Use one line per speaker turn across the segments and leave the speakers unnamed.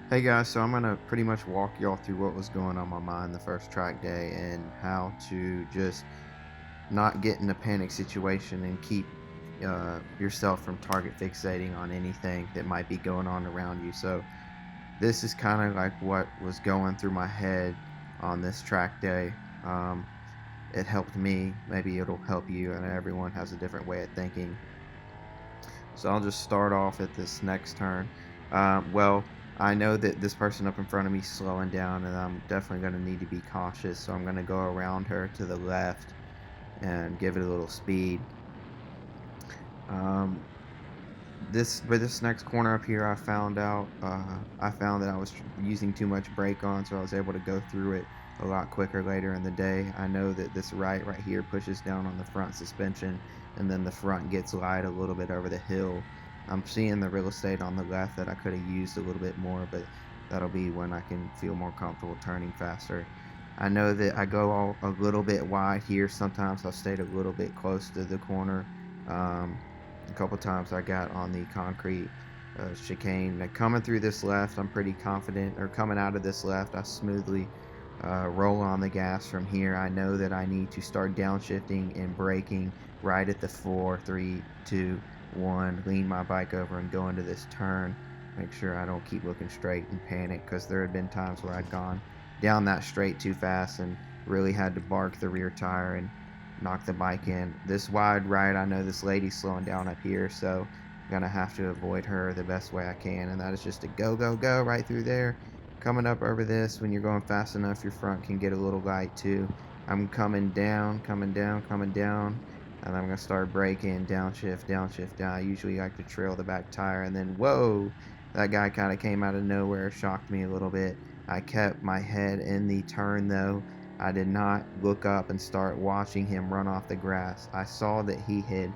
Hey guys, so I'm gonna pretty much walk y'all through what was going on my mind the first track day and how to just not get in a panic situation and keep yourself from target fixating on anything that might be going on around you. So this is kind of like what was going through my head on this track day. Um, it helped me. Maybe it'll help you, and everyone has a different way of thinking. So I'll just start off at this next turn. Well, I know that this person up in front of me is slowing down, and I'm definitely going to need to be cautious. So I'm going to go around her to the left and give it a little speed. Um, this next corner up here, I found that I was using too much brake on, so I was able to go through it a lot quicker later in the day. I know that this right here pushes down on the front suspension, and then the front gets light a little bit over the hill. I'm seeing the real estate on the left that I could have used a little bit more, but that'll be when I can feel more comfortable turning faster. I know that I go all a little bit wide here. Sometimes I've stayed a little bit close to the corner. Um, a couple times I got on the concrete chicane. Now, coming through this left, I'm pretty confident, or coming out of this left, I smoothly roll on the gas from here. I know that I need to start downshifting and braking right at the 4, 3, 2, 1. Lean my bike over and go into this turn. Make sure I don't keep looking straight and panic, because there had been times where I'd gone down that straight too fast and really had to bark the rear tire and knock the bike in. This wide right, I know this lady's slowing down up here, so I'm gonna have to avoid her the best way I can, and that is just to go right through there. Coming up over this, when you're going fast enough, your front can get a little light too. I'm coming down, and I'm gonna start braking, downshift down. I usually like to trail the back tire, and then whoa, that guy kind of came out of nowhere, shocked me a little bit. I kept my head in the turn though. I did not look up and start watching him run off the grass. I saw that he had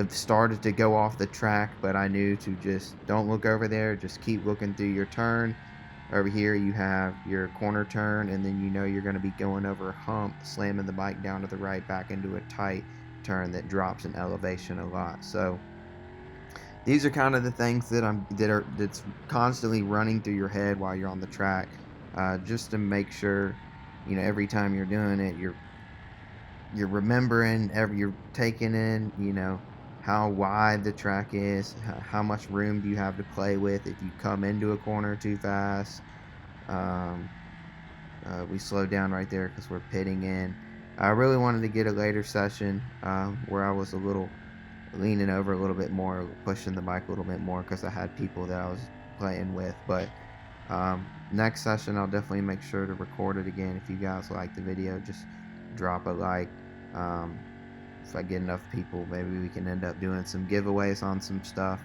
started to go off the track, but I knew to just don't look over there, just keep looking through your turn. Over here, you have your corner turn, and then you know you're going to be going over a hump, slamming the bike down to the right back into a tight turn that drops in elevation a lot. So these are kind of the things that's constantly running through your head while you're on the track, just to make sure, every time you're doing it, you're remembering, you're taking in, how wide the track is, how much room do you have to play with if you come into a corner too fast. Um, we slowed down right there because we're pitting in. I really wanted to get a later session where I was a little leaning over a little bit more, pushing the bike a little bit more because I had people that I was playing with. But next session, I'll definitely make sure to record it again. If you guys like the video, just drop a like. Um, if I get enough people, maybe we can end up doing some giveaways on some stuff,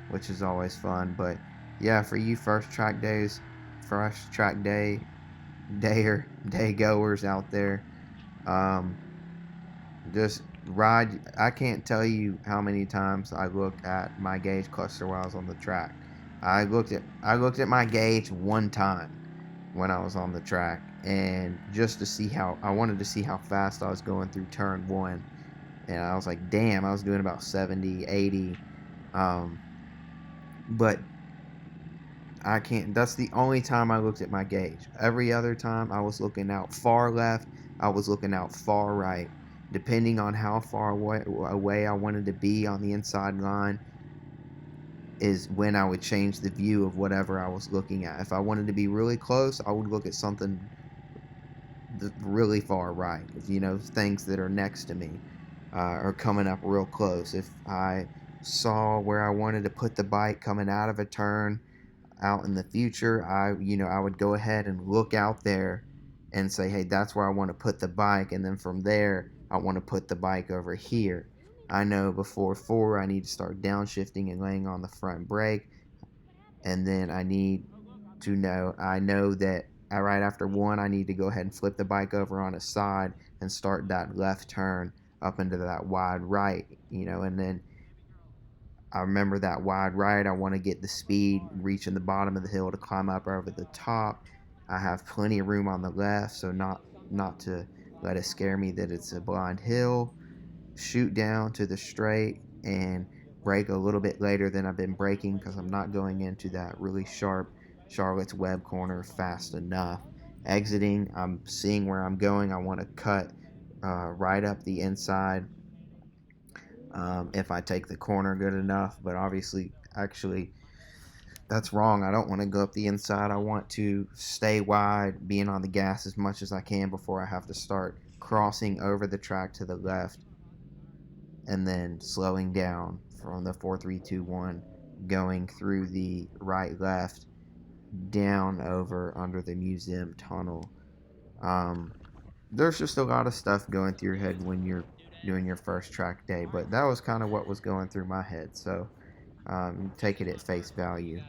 which is always fun. But yeah, for you first track day goers out there, um, just ride. I can't tell you how many times I looked at my gauge cluster while I was on the track. I looked at my gauge one time when I was on the track, and just to see how I wanted to see how fast I was going through turn one, and I was like, damn, I was doing about 70, 80. Um, but I can't. That's the only time I looked at my gauge. Every other time, I was looking out far left. I was looking out far right. Depending on how far away I wanted to be on the inside line, is when I would change the view of whatever I was looking at. If I wanted to be really close, I would look at something really far right. Things that are next to me are coming up real close. If I saw where I wanted to put the bike coming out of a turn out in the future, I would go ahead and look out there and say, hey, that's where I want to put the bike, and then from there I want to put the bike over here. I know before 4 I need to start downshifting and laying on the front brake, and then I know that right after 1 I need to go ahead and flip the bike over on its side and start that left turn up into that wide right, and then I remember that wide right. I want to get the speed, reaching the bottom of the hill to climb up over the top. I have plenty of room on the left, so not to let it scare me that it's a blind hill. Shoot down to the straight, and brake a little bit later than I've been braking because I'm not going into that really sharp Charlotte's Web corner fast enough. Exiting, I'm seeing where I'm going. I want to cut right up the inside if I take the corner good enough, but obviously, actually, that's wrong. I don't want to go up the inside. I want to stay wide, being on the gas as much as I can before I have to start crossing over the track to the left and then slowing down from the 4-3-2-1, going through the right left down over under the museum tunnel. Um, there's just a lot of stuff going through your head when you're doing your first track day, but that was kind of what was going through my head. So take it at face value.